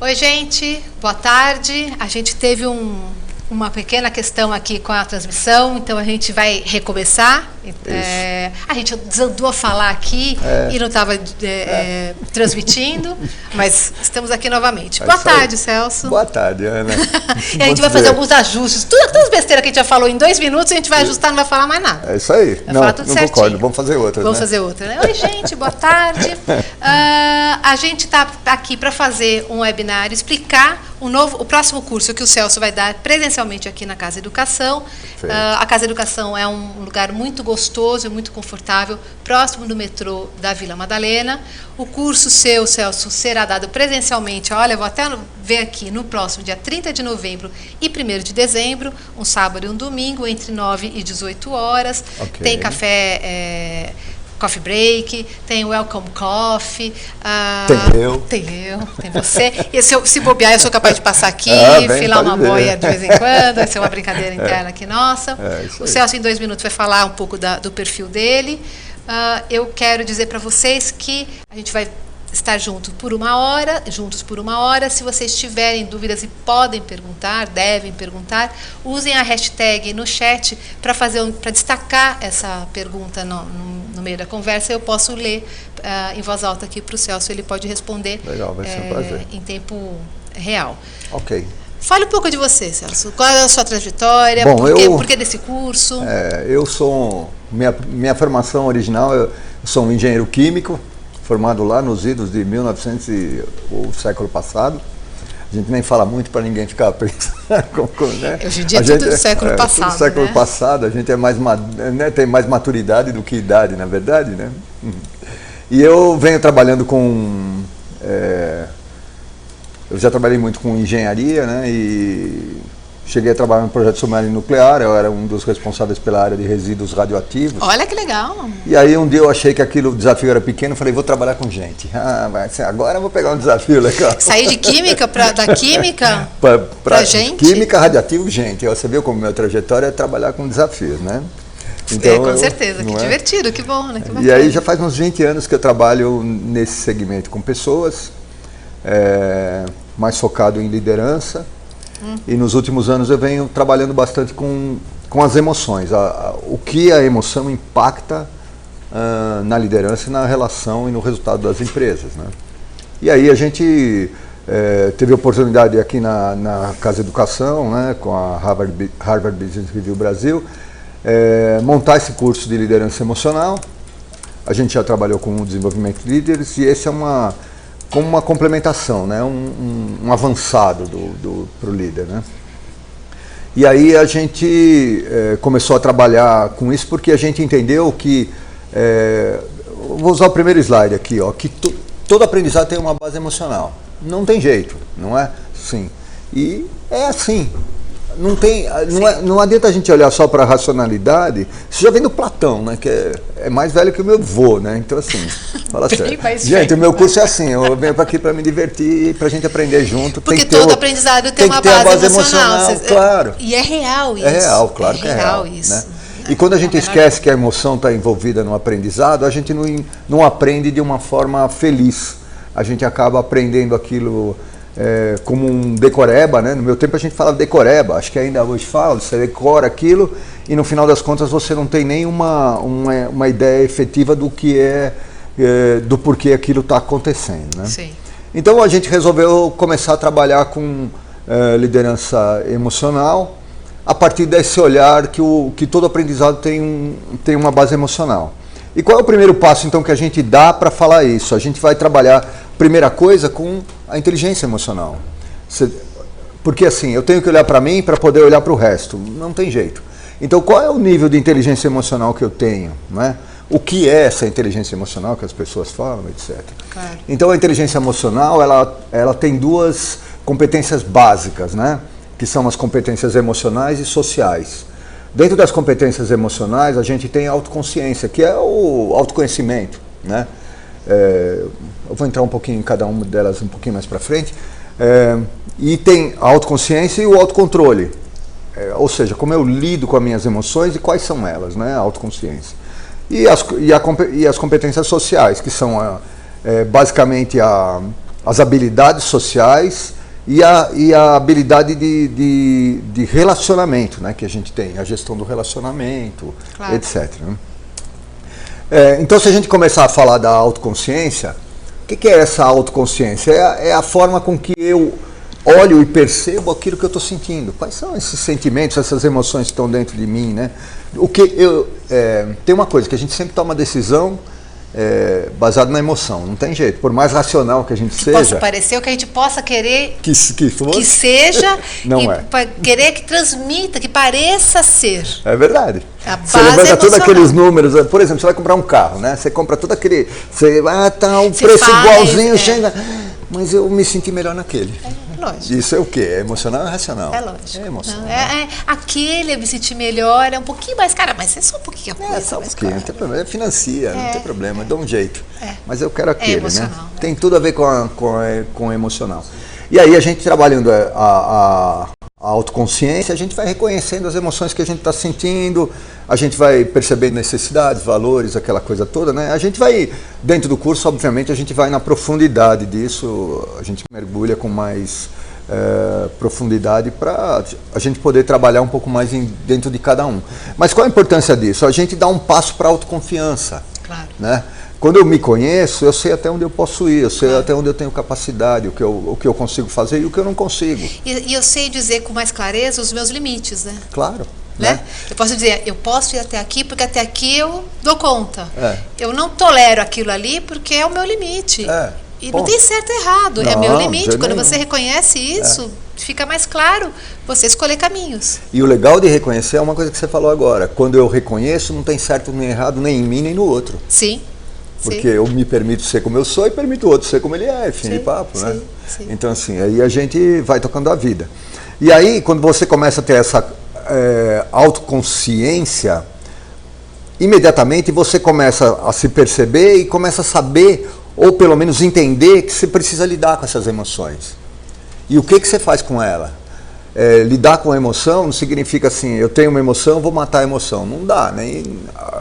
Oi, gente, boa tarde. A gente teve uma pequena questão aqui com a transmissão, então a gente vai recomeçar. A gente desandou a falar aqui e não estava transmitindo, mas estamos aqui novamente. Boa tarde, Celso. Boa tarde, Ana. E a gente vai fazer alguns ajustes. Todas as besteiras que a gente já falou em 2 minutos, a gente vai ajustar, não vai falar mais nada. É isso aí. Vai falar tudo certinho. Concordo. Vamos fazer outra. Vamos fazer outra, né? Oi, gente, boa tarde. A gente está aqui para fazer um webinar, explicar o próximo curso que o Celso vai dar presencialmente aqui na Casa Educação. A Casa Educação é um lugar muito gostoso e muito confortável, próximo do metrô da Vila Madalena. O curso seu, Celso, será dado presencialmente, olha, vou até ver aqui, no próximo dia 30 de novembro e 1º de dezembro, um sábado e um domingo, entre 9 e 18 horas. Okay. Tem café... coffee break, tem welcome coffee. Tem você. E se bobear, eu sou capaz de passar aqui, filar uma boia de vez em quando, vai ser uma brincadeira interna aqui nossa. O Celso, em 2 minutos, vai falar um pouco do perfil dele. Eu quero dizer para vocês que a gente vai estar juntos por 1 hora. Se vocês tiverem dúvidas e podem perguntar, devem perguntar, usem a hashtag no chat para destacar essa pergunta no meio da conversa. Eu posso ler em voz alta aqui para o Celso, ele pode responder. Legal, vai ser um prazer. Em tempo real. Ok. Fale um pouco de você, Celso. Qual é a sua trajetória? Bom, por que desse curso? Eu sou... Minha formação original, eu sou um engenheiro químico, formado lá nos idos de 1900 o século passado. A gente nem fala muito para ninguém ficar pensando. Né? Hoje em dia é tudo do século passado. Tudo século passado, a gente é mais, tem mais maturidade do que idade, na verdade. Né? E eu venho trabalhando com... eu já trabalhei muito com engenharia, né? E cheguei a trabalhar no projeto submarino nuclear, eu era um dos responsáveis pela área de resíduos radioativos. Olha que legal! E aí um dia eu achei que o desafio era pequeno, falei, vou trabalhar com gente. Agora eu vou pegar um desafio legal. Sair de química, da química para gente? Química, radioativo, gente. Você viu como minha trajetória é trabalhar com desafios, né? Então, com certeza, que divertido, que bom, né? Que e aí já faz uns 20 anos que eu trabalho nesse segmento com pessoas, mais focado em liderança. E nos últimos anos eu venho trabalhando bastante com as emoções, o que a emoção impacta na liderança e na relação e no resultado das empresas. Né? E aí a gente teve a oportunidade aqui na Casa Educação, né, com a Harvard Business Review Brasil, montar esse curso de liderança emocional. A gente já trabalhou com o desenvolvimento de líderes e esse é como uma complementação, né? um avançado para o líder. Né? E aí a gente começou a trabalhar com isso porque a gente entendeu que, vou usar o primeiro slide aqui, ó, que todo aprendizado tem uma base emocional. Não tem jeito, não é? Sim. E é assim. Não adianta a gente olhar só para a racionalidade. Isso já vem do Platão, né, que é mais velho que o meu avô, né? Então assim, fala sério. Gente, o meu curso é assim, eu venho aqui para me divertir e para a gente aprender junto. Porque todo aprendizado tem uma base emocional. Claro. E é real isso. É real, claro que é real. Isso. Né? E quando a gente esquece que a emoção está envolvida no aprendizado, a gente não aprende de uma forma feliz. A gente acaba aprendendo aquilo... como um decoreba, né? No meu tempo a gente falava decoreba, acho que ainda hoje fala, você decora aquilo e no final das contas você não tem nem uma ideia efetiva do que do porquê aquilo está acontecendo, né? Sim. Então a gente resolveu começar a trabalhar com liderança emocional a partir desse olhar que todo aprendizado tem uma base emocional. E qual é o primeiro passo então que a gente dá para falar isso? A gente vai trabalhar, primeira coisa, com a inteligência emocional. Porque assim, eu tenho que olhar para mim para poder olhar para o resto. Não tem jeito. Então qual é o nível de inteligência emocional que eu tenho? Né? O que é essa inteligência emocional que as pessoas falam, etc. Claro. Então a inteligência emocional ela tem 2 competências básicas, né? Que são as competências emocionais e sociais. Dentro das competências emocionais, a gente tem a autoconsciência, que é o autoconhecimento. Né? Eu vou entrar um pouquinho em cada uma delas um pouquinho mais para frente. E tem a autoconsciência e o autocontrole. Ou seja, como eu lido com as minhas emoções e quais são elas, né? A autoconsciência. E as competências sociais, que são basicamente a as habilidades sociais e a habilidade de relacionamento, né, que a gente tem, a gestão do relacionamento, claro, etc. Né? Então, se a gente começar a falar da autoconsciência, o que é essa autoconsciência? É a forma com que eu olho e percebo aquilo que eu estou sentindo. Quais são esses sentimentos, essas emoções que estão dentro de mim, né? Tem uma coisa, que a gente sempre toma decisão baseado na emoção, não tem jeito, por mais racional que a gente seja. Possa parecer o que a gente possa querer que seja, não querer que transmita, que pareça ser. É verdade. Você levanta todos aqueles números, por exemplo, você vai comprar um carro, né? Você compra todo aquele, tá um preço igualzinho, chega, mas eu me senti melhor naquele. Lógico. Isso é o quê? É emocional ou é racional? É lógico. É emocional. Aquele eu me senti melhor, é um pouquinho mais caro, mas é só um pouquinho. Só um pouquinho, não tem problema. Financia, não tem problema, dá um jeito. Mas eu quero aquele, emocional, né? Tem tudo a ver com o emocional. E aí a gente trabalhando a autoconsciência, a gente vai reconhecendo as emoções que a gente está sentindo, a gente vai percebendo necessidades, valores, aquela coisa toda, né? A gente vai, dentro do curso, obviamente, a gente vai na profundidade disso, a gente mergulha com mais profundidade para a gente poder trabalhar um pouco mais dentro de cada um. Mas qual a importância disso? A gente dá um passo para a autoconfiança. Claro. Né? Quando eu me conheço, eu sei até onde eu posso ir, eu sei até onde eu tenho capacidade, o que eu consigo fazer e o que eu não consigo. E eu sei dizer com mais clareza os meus limites, né? Claro. Né? Eu posso dizer, eu posso ir até aqui porque até aqui eu dou conta. Eu não tolero aquilo ali porque é o meu limite. E não tem certo e errado, é meu limite. Quando você reconhece isso, fica mais claro você escolher caminhos. E o legal de reconhecer é uma coisa que você falou agora. Quando eu reconheço, não tem certo nem errado nem em mim nem no outro. Sim. Porque eu me permito ser como eu sou e permito o outro ser como ele é, fim de papo, né? Então, assim, aí a gente vai tocando a vida. E aí, quando você começa a ter essa autoconsciência, imediatamente você começa a se perceber e começa a saber, ou pelo menos entender, que você precisa lidar com essas emoções. E o que você faz com ela? Lidar com a emoção não significa assim, eu tenho uma emoção, vou matar a emoção. Não dá, nem.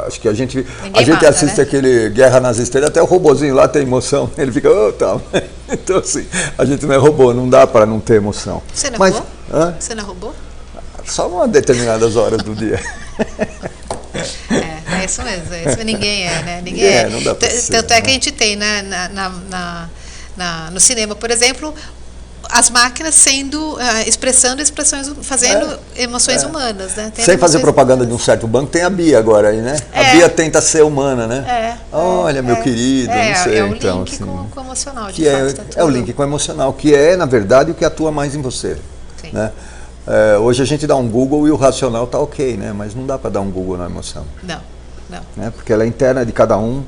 Acho que a gente mata, assiste, né? Aquele Guerra nas Estrelas, até o robozinho lá tem emoção, ele fica, tal. Então assim, a gente não é robô, não dá para não ter emoção. Você não é robô? Você não é robô? Só em determinadas horas do dia. É isso mesmo, ninguém é, né? Ninguém é. Não dá pra ser, tanto é que a gente tem, né, no cinema, por exemplo, as máquinas fazendo emoções humanas, né? Sem fazer propaganda de um certo banco, tem a Bia agora aí, né? A Bia tenta ser humana, né? Olha, meu querido, não sei. É o então, link assim, com o emocional, que é o link com o emocional, que é, na verdade, o que atua mais em você. Sim. Né? Hoje a gente dá um Google e o racional tá ok, né? Mas não dá para dar um Google na emoção. Não. Né? Porque ela é interna de cada um.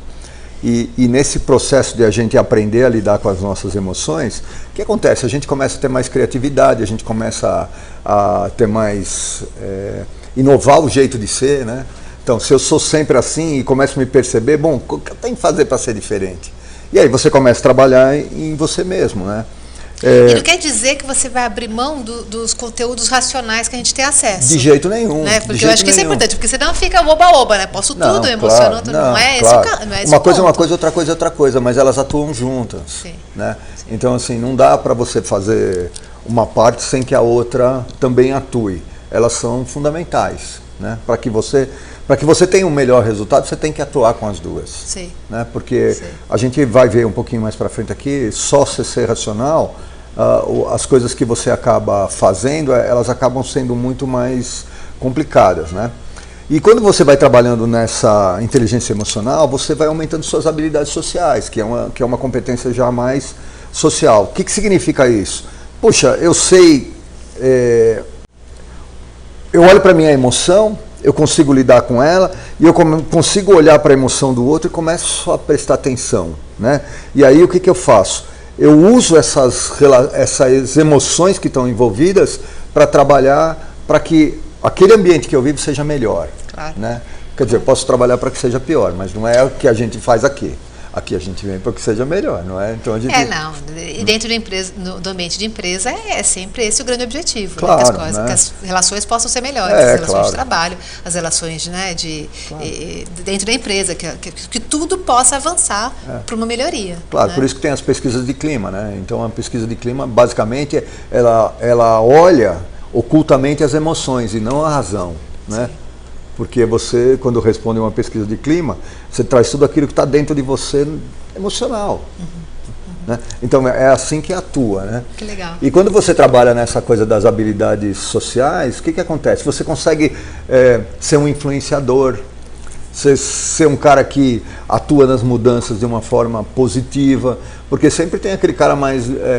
E nesse processo de a gente aprender a lidar com as nossas emoções, o que acontece? A gente começa a ter mais criatividade, a gente começa a ter mais... inovar o jeito de ser, né? Então, se eu sou sempre assim e começo a me perceber, bom, o que eu tenho que fazer para ser diferente? E aí você começa a trabalhar em você mesmo, né? E não quer dizer que você vai abrir mão dos conteúdos racionais que a gente tem acesso. De jeito nenhum. Né? Porque eu acho que isso é importante, porque senão fica oba-oba, né? Posso tudo, emocionou tudo. Não é claro. Esse uma coisa é uma coisa, outra coisa é outra coisa, mas elas atuam juntas. Sim. Né? Sim. Então, assim, não dá para você fazer uma parte sem que a outra também atue. Elas são fundamentais. Né? Para que você tenha um melhor resultado, você tem que atuar com as duas. Sim. Né? Porque a gente vai ver um pouquinho mais para frente aqui, só você ser racional... as coisas que você acaba fazendo, elas acabam sendo muito mais complicadas, né? E quando você vai trabalhando nessa inteligência emocional, você vai aumentando suas habilidades sociais, que é uma competência já mais social. O que significa isso? Puxa, eu sei, eu olho para a minha emoção, eu consigo lidar com ela, e eu consigo olhar para a emoção do outro e começo a prestar atenção, né? E aí o que eu faço? Eu uso essas emoções que estão envolvidas para trabalhar para que aquele ambiente que eu vivo seja melhor. Claro. Né? Quer dizer, eu posso trabalhar para que seja pior, mas não é o que a gente faz aqui. aqui a gente vem para que seja melhor, não é? Então a gente... E dentro da empresa, do ambiente de empresa é sempre esse o grande objetivo, claro, né? Que as relações possam ser melhores, as relações de trabalho, as relações, né, dentro da empresa, que tudo possa avançar para uma melhoria. Claro, né? Por isso que tem as pesquisas de clima, né? Então a pesquisa de clima, basicamente, ela olha ocultamente as emoções e não a razão, né? Sim. Porque você, quando responde uma pesquisa de clima, você traz tudo aquilo que está dentro de você emocional. Né? Então é assim que atua, né? Que legal. E quando você trabalha nessa coisa das habilidades sociais, o que acontece? Você consegue ser um influenciador, ser um cara que atua nas mudanças de uma forma positiva, porque sempre tem aquele cara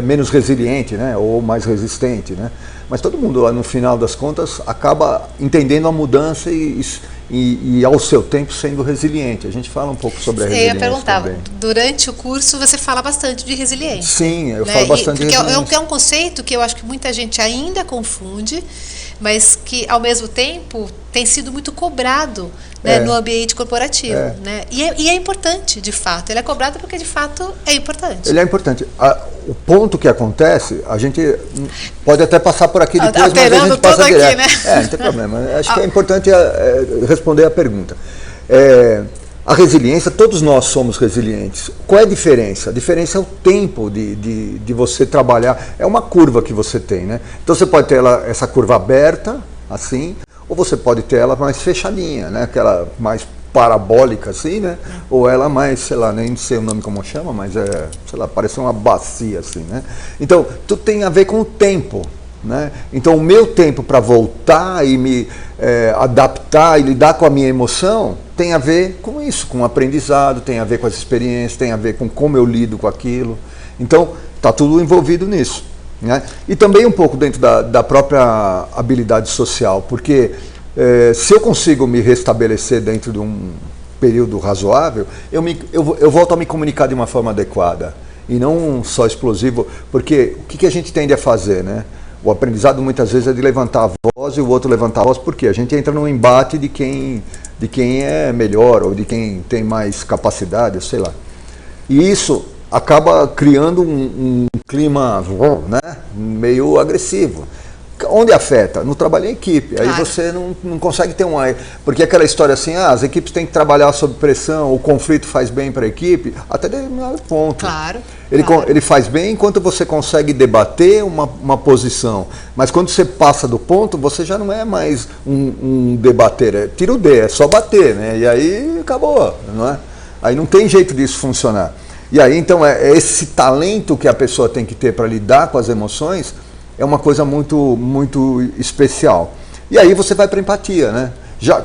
menos resiliente, né? Ou mais resistente, né? Mas todo mundo, no final das contas, acaba entendendo a mudança e ao seu tempo sendo resiliente. A gente fala um pouco sobre a resiliência. Eu ia perguntar, também. Durante o curso você fala bastante de resiliência. Sim, eu falo bastante de resiliência. Porque é um conceito que eu acho que muita gente ainda confunde, mas que ao mesmo tempo tem sido muito cobrado, né, no ambiente corporativo. Né? E é importante, de fato. Ele é cobrado porque, de fato, é importante. Ele é importante. O ponto que acontece, a gente pode até passar por aqui depois, mas a gente passa direto. Aqui, né? Não tem problema. Acho que é importante responder a pergunta. A resiliência, todos nós somos resilientes. Qual é a diferença? A diferença é o tempo de você trabalhar. É uma curva que você tem, né? Então você pode ter essa curva aberta, assim, ou você pode ter ela mais fechadinha, né? Aquela mais parabólica, assim, né? Ou ela mais, sei lá, nem sei o nome como chama, mas sei lá, parece uma bacia, assim, né? Então, tudo tem a ver com o tempo, né? Então, o meu tempo para voltar e me adaptar e lidar com a minha emoção tem a ver com isso, com o aprendizado, tem a ver com as experiências, tem a ver com como eu lido com aquilo. Então, está tudo envolvido nisso, né? E também um pouco dentro da própria habilidade social, porque se eu consigo me restabelecer dentro de um período razoável, eu volto a me comunicar de uma forma adequada e não só explosivo, porque o que a gente tende a fazer, né? O aprendizado muitas vezes é de levantar a voz e o outro levantar a voz, porque a gente entra num embate de quem é melhor ou de quem tem mais capacidade, sei lá. E isso acaba criando um clima, né, meio agressivo. Onde afeta? No trabalho em equipe. Aí você não consegue ter porque aquela história assim, as equipes têm que trabalhar sob pressão, o conflito faz bem para a equipe, até determinado ponto. Claro. Ele faz bem enquanto você consegue debater uma posição. Mas quando você passa do ponto, você já não é mais um debater. Tira o D, é só bater, né? E aí acabou, não é? Aí não tem jeito disso funcionar. E aí então esse talento que a pessoa tem que ter para lidar com as emoções é uma coisa muito, muito especial. E aí você vai para a empatia, né?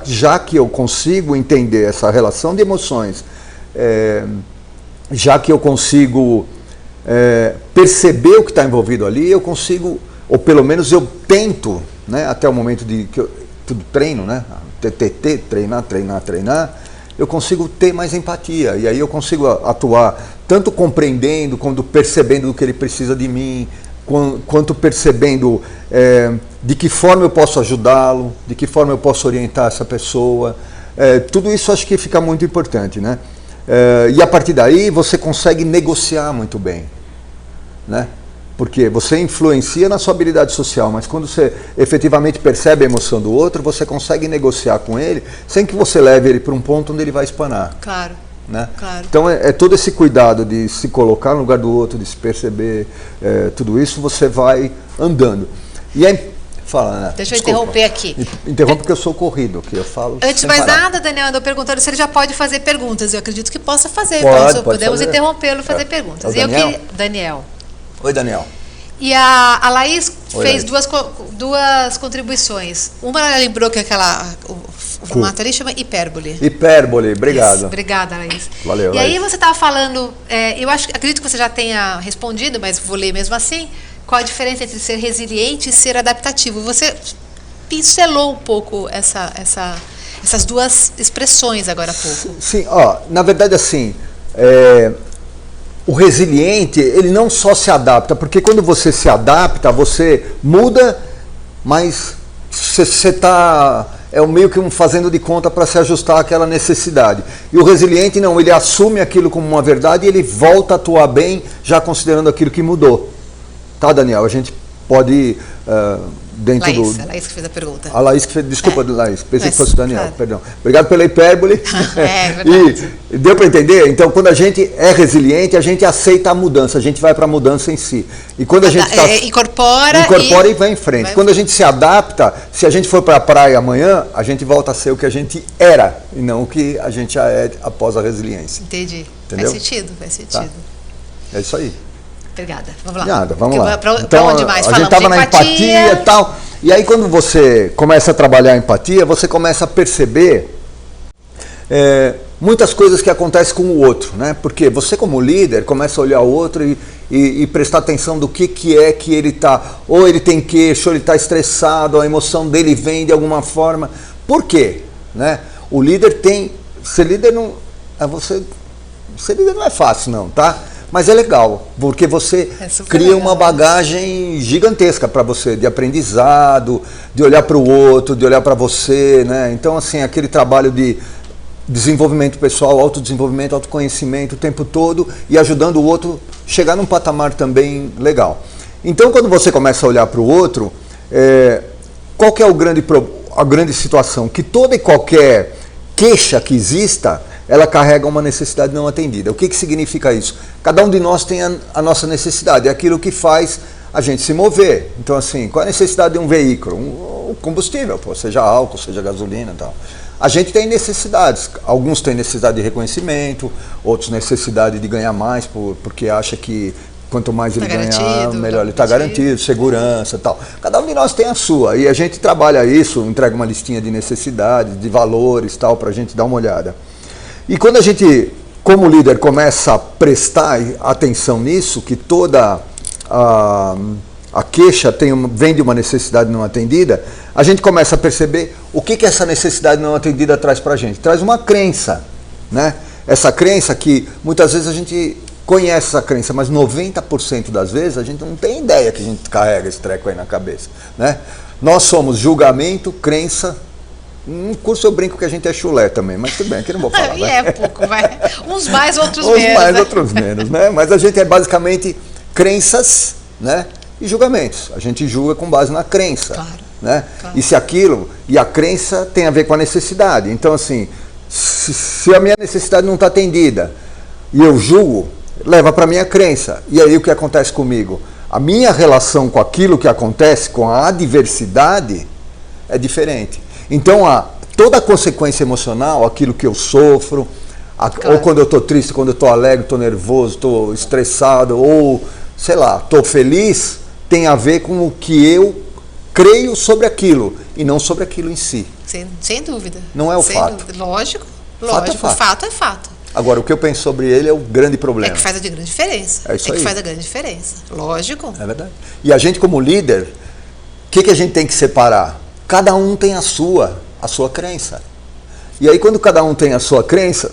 Já que eu consigo entender essa relação de emoções, já que eu consigo perceber o que está envolvido ali, eu consigo, ou pelo menos eu tento, né, até o momento que eu tudo treino, né? TTT, treinar, eu consigo ter mais empatia. E aí eu consigo atuar tanto compreendendo, quanto percebendo o que ele precisa de mim, quanto percebendo de que forma eu posso ajudá-lo, de que forma eu posso orientar essa pessoa. Tudo isso acho que fica muito importante, né? E a partir daí você consegue negociar muito bem, né? Porque você influencia na sua habilidade social, mas quando você efetivamente percebe a emoção do outro, você consegue negociar com ele sem que você leve ele para um ponto onde ele vai espanar. Claro. Né? Claro. Então é todo esse cuidado de se colocar no lugar do outro, de se perceber, tudo isso você vai andando. E aí, fala, né? Deixa eu interromper aqui. Interrompe porque eu sou corrido, que eu falo. Antes de mais nada, Daniel, andou perguntando se ele já pode fazer perguntas. Eu acredito que possa fazer. Podemos interrompê-lo e fazer perguntas. É o Daniel? Daniel. Oi, Daniel. E a Laís fez duas contribuições. Uma ela lembrou que o formato ali chama hipérbole. Hipérbole, obrigado. Isso, obrigada, Laís. Valeu, e aí você estava falando, acredito que você já tenha respondido, mas vou ler mesmo assim, qual a diferença entre ser resiliente e ser adaptativo. Você pincelou um pouco essas duas expressões agora há pouco. Sim, na verdade assim, o resiliente, ele não só se adapta, porque quando você se adapta, você muda, mas você está é o meio que um fazendo de conta para se ajustar àquela necessidade. E o resiliente não, ele assume aquilo como uma verdade e ele volta a atuar bem, já considerando aquilo que mudou. Tá, Daniel? A gente pode dentro Laís, do... a Laís que fez a pergunta. A Laís que fez... Desculpa, Laís, pensei que fosse o Daniel, claro. perdão. Obrigado pela hipérbole. É verdade. E deu para entender? Então, quando a gente é resiliente, a gente aceita a mudança, a gente vai para a mudança em si. E quando a gente incorpora e vai em frente. Quando a gente se adapta, se a gente for para a praia amanhã, a gente volta a ser o que a gente era, e não o que a gente já é após a resiliência. Entendi. Entendeu? Faz sentido, faz sentido. Tá. É isso aí. Obrigada. Vamos lá. Nada, vamos lá. Para onde mais? A gente estava na empatia e tal. E aí quando você começa a trabalhar a empatia, você começa a perceber muitas coisas que acontecem com o outro, né? Porque você como líder começa a olhar o outro e prestar atenção do que é que ele está, ou ele tem queixo, ou ele está estressado, a emoção dele vem de alguma forma. Por quê? Né? O líder tem... Ser líder não... Ser líder não é fácil não, tá? Mas é legal, porque você cria legal, uma bagagem gigantesca para você, de aprendizado, de olhar para o outro, de olhar para você, né? Então, assim, aquele trabalho de desenvolvimento pessoal, autodesenvolvimento, autoconhecimento o tempo todo e ajudando o outro a chegar num patamar também legal. Então, quando você começa a olhar para o outro, qual que é a grande situação? Que toda e qualquer queixa que exista, ela carrega uma necessidade não atendida. O que significa isso? Cada um de nós tem a nossa necessidade, é aquilo que faz a gente se mover. Então, assim, qual é a necessidade de um veículo? Um combustível, seja álcool, seja gasolina e tal. A gente tem necessidades. Alguns têm necessidade de reconhecimento, outros necessidade de ganhar mais, porque acha que quanto mais ele ganhar, melhor ele está garantido, segurança e tal. Cada um de nós tem a sua. E a gente trabalha isso, entrega uma listinha de necessidades, de valores e tal, para a gente dar uma olhada. E quando a gente, como líder, começa a prestar atenção nisso, que toda a queixa vem de uma necessidade não atendida, a gente começa a perceber o que essa necessidade não atendida traz para a gente. Traz uma crença, né? Essa crença que muitas vezes a gente conhece essa crença, mas 90% das vezes a gente não tem ideia que a gente carrega esse treco aí na cabeça, né? Nós somos julgamento, crença. No curso eu brinco que a gente é chulé também, mas tudo bem, aqui não vou falar. É pouco, vai. Uns mais, outros menos. Uns mais, né? outros menos, né? Mas a gente é basicamente crenças, né? E julgamentos. A gente julga com base na crença. Claro. Né? Claro. E se aquilo, e a crença tem a ver com a necessidade. Então, assim, se a minha necessidade não está atendida e eu julgo, leva para a minha crença. E aí o que acontece comigo? A minha relação com aquilo que acontece, com a adversidade, é diferente. Então, toda a consequência emocional, aquilo que eu sofro, claro. Ou quando eu estou triste, quando eu estou alegre, estou nervoso, estou estressado, ou, sei lá, estou feliz, tem a ver com o que eu creio sobre aquilo, e não sobre aquilo em si. Sem dúvida. Não é o fato. Lógico. Fato é fato. O fato é fato. Agora, o que eu penso sobre ele é o grande problema. É que faz a grande diferença. É isso aí. Que faz a grande diferença. Lógico. É verdade. E a gente, como líder, o que a gente tem que separar? Cada um tem a sua crença. E aí, quando cada um tem a sua crença,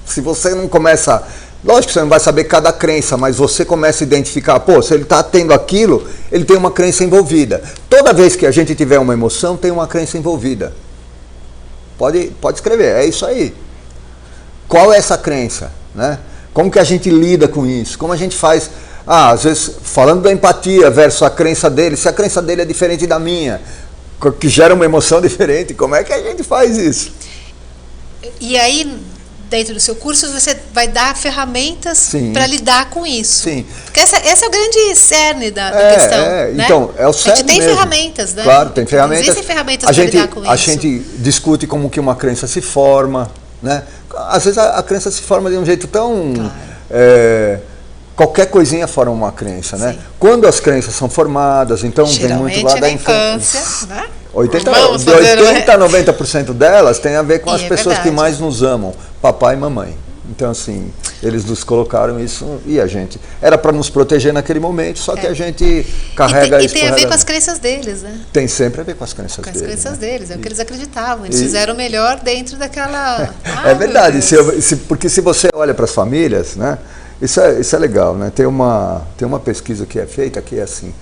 se você não começa... Lógico que você não vai saber cada crença, mas você começa a identificar, se ele está tendo aquilo, ele tem uma crença envolvida. Toda vez que a gente tiver uma emoção, tem uma crença envolvida. Pode escrever, é isso aí. Qual é essa crença? Né? Como que a gente lida com isso? Como a gente faz... às vezes, falando da empatia versus a crença dele, se a crença dele é diferente da minha, que gera uma emoção diferente, como é que a gente faz isso? E aí, dentro do seu curso, você vai dar ferramentas para lidar com isso. Sim. Porque esse é o grande cerne da questão. Né? Então, é o cerne. A gente tem mesmo. Ferramentas, né? Claro, tem ferramentas. Existem ferramentas para lidar com isso. A gente discute como que uma crença se forma, né? Às vezes a crença se forma de um jeito tão... Claro. Qualquer coisinha forma uma crença, né? Sim. Quando as crenças são formadas, então vem muito lá da infância, né? 80 a 90% delas tem a ver com as pessoas que mais nos amam, papai e mamãe. Então, assim, eles nos colocaram isso e a gente... Era para nos proteger naquele momento, só que a gente carrega isso. E tem a ver com as crenças deles, né? Tem sempre a ver com as crenças deles. Com as crenças deles, é o que eles acreditavam. Eles fizeram o melhor dentro daquela... É verdade, porque se você olha para as famílias, né? Isso é legal, né? Tem uma pesquisa que é feita que é assim,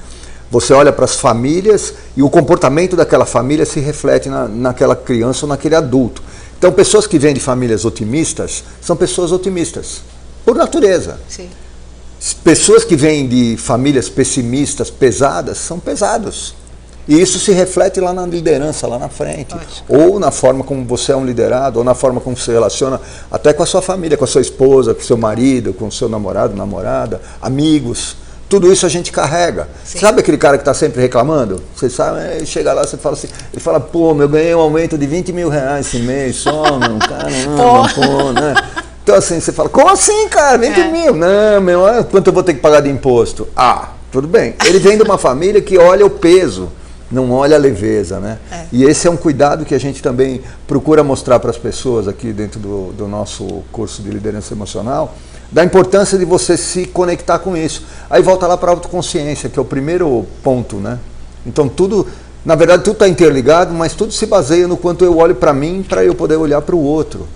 Você olha para as famílias e o comportamento daquela família se reflete naquela criança ou naquele adulto. Então, pessoas que vêm de famílias otimistas são pessoas otimistas, por natureza. Sim. Pessoas que vêm de famílias pessimistas, pesadas, são pesados. E isso se reflete lá na liderança, lá na frente. Ótimo. Ou na forma como você é um liderado, ou na forma como você se relaciona até com a sua família, com a sua esposa, com o seu marido, com o seu namorado, namorada, amigos. Tudo isso a gente carrega. Sim. Sabe aquele cara que está sempre reclamando? Você sabe, chega lá, você fala assim, ele fala, pô, eu ganhei um aumento de 20 mil reais esse mês, só, meu, caramba, pô, né? Então assim, você fala, como assim, cara, 20 mil? Não, meu, quanto eu vou ter que pagar de imposto? Ah, tudo bem. Ele vem de uma família que olha o peso, não olha a leveza, né? E esse é um cuidado que a gente também procura mostrar para as pessoas aqui dentro do nosso curso de liderança emocional, da importância de você se conectar com isso. Aí volta lá para a autoconsciência, que é o primeiro ponto, né? Então tudo, na verdade tudo está interligado, mas tudo se baseia no quanto eu olho para mim, para eu poder olhar para o outro.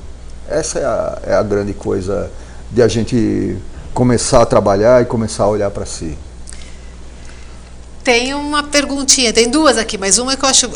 Essa é a grande coisa de a gente começar a trabalhar e começar a olhar para si. Tem uma perguntinha, tem duas aqui, mas uma que eu acho